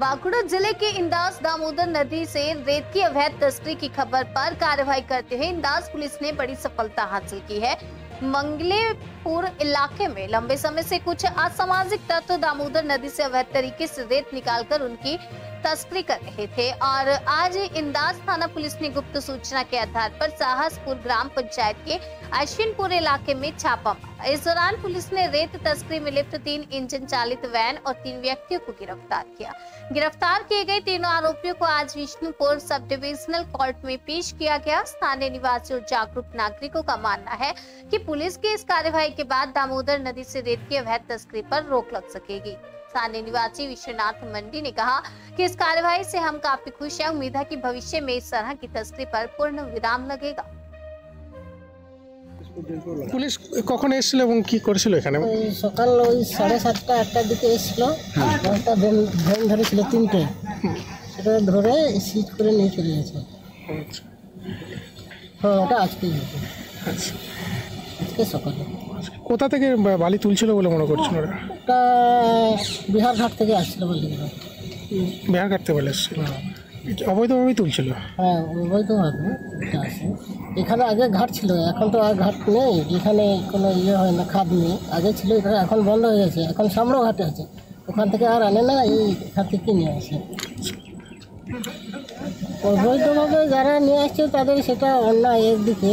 बांकुड़ा जिले के इंदास दामोदर नदी से रेत की अवैध तस्करी की खबर पर कार्रवाई करते हुए इंदास पुलिस ने बड़ी सफलता हासिल की है। मंगलेपुर इलाके में लंबे समय से कुछ असामाजिक तत्व दामोदर नदी से अवैध तरीके से रेत निकालकर उनकी तस्करी कर रहे थे और आज इंदास थाना पुलिस ने गुप्त सूचना के आधार पर साहसपुर ग्राम पंचायत के अश्विनपुर इलाके में छापा मारा। इस दौरान पुलिस ने रेत तस्करी में लिप्त 3 इंजन चालित वैन और 3 व्यक्तियों को गिरफ्तार किया। गिरफ्तार किए गए तीनों आरोपियों को आज विष्णुपुर सब डिविजनल कोर्ट में पेश किया गया। स्थानीय निवासी और जागरूक नागरिकों का मानना है कि पुलिस की इस कार्रवाई के बाद दामोदर नदी से रेत की अवैध तस्करी पर रोक लग सकेगी। स्थानीय निवासी विश्वनाथ मंडी ने कहा कि इस कार्रवाई से हम काफी खुश हैं। उम्मीद है कि भविष्य में इस तरह की तस्करी पर पूर्ण विराम लगेगा। পুলিশ কখন এসেছিল এবং কি করেছিল এখানে? সকাল ওই 7:30 8টার দিকে এসেছিল। একটা ভ্যান ধরেছিল 3টে, সেটা ধরে সিজ করে নিয়ে চলে গেছে। হ্যাঁ, ওটা আজকেই হয়েছে। আচ্ছা, আজকে সকালে। কোথা থেকে বালি তুলছিল বলে মনে করছেন ওরা? ওটা বিহার ঘাট থেকে আসছিল বলে। বিহার ঘাট থেকে বলে এসেছিল, অবৈধভাবেই তুলছিল। হ্যাঁ, অবৈধভাবে এটা আছে। এখানে আগে ঘাট ছিল, এখন তো আর ঘাট নেই। এখানে কোনো ইয়ে হয় না, খাদ নেই। আগে ছিল, এখানে এখন বন্ধ হয়ে গেছে। এখন সামনে ঘাটে আছে, ওখান থেকে আর আনে না, এই ঘাট থেকে নিয়ে আসে। অবৈধভাবে যারা নিয়ে আসছে তাদের সেটা অন্যায় একদিকে,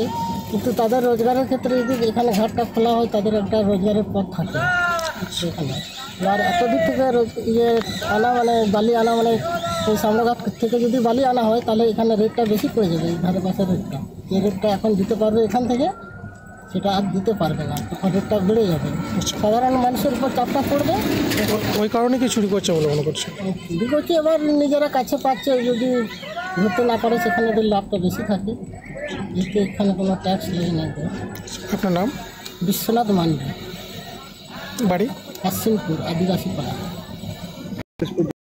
কিন্তু তাদের রোজগারের ক্ষেত্রে যদি এখানে ঘাটটা খোলা হয় তাদের একটা রোজগারের পথ থাকে সেখানে। আর এতদিক থেকে ইয়ে আনা মানে বালি আনা মানে ওই সামনাঘাট থেকে যদি বালি আনা হয় তাহলে এখানে রেটটা বেশি পড়ে যাবে। এই ধারে পাশের রেটটা, যে রেটটা এখন দিতে পারবে এখান থেকে, সেটা আর দিতে পারবে না, তখন রেটটা বেড়ে যাবে। সাধারণ মানুষের উপর চাপটা পড়বে। ওই কারণে কি চুরি করছে বলে মনে করছে? চুরি করছে, এবার নিজেরা কাছে পাচ্ছে, যদি ধরতে না পারে সেখানে ওদের লাভটা বেশি থাকে। যেহেতু এখানে কোনো ট্যাক্স লাগে না। আপনার নাম? বিশ্বনাথ মান্ডি, বাড়ি? আশ্বিনপুর, আদিবাসী পাড়া।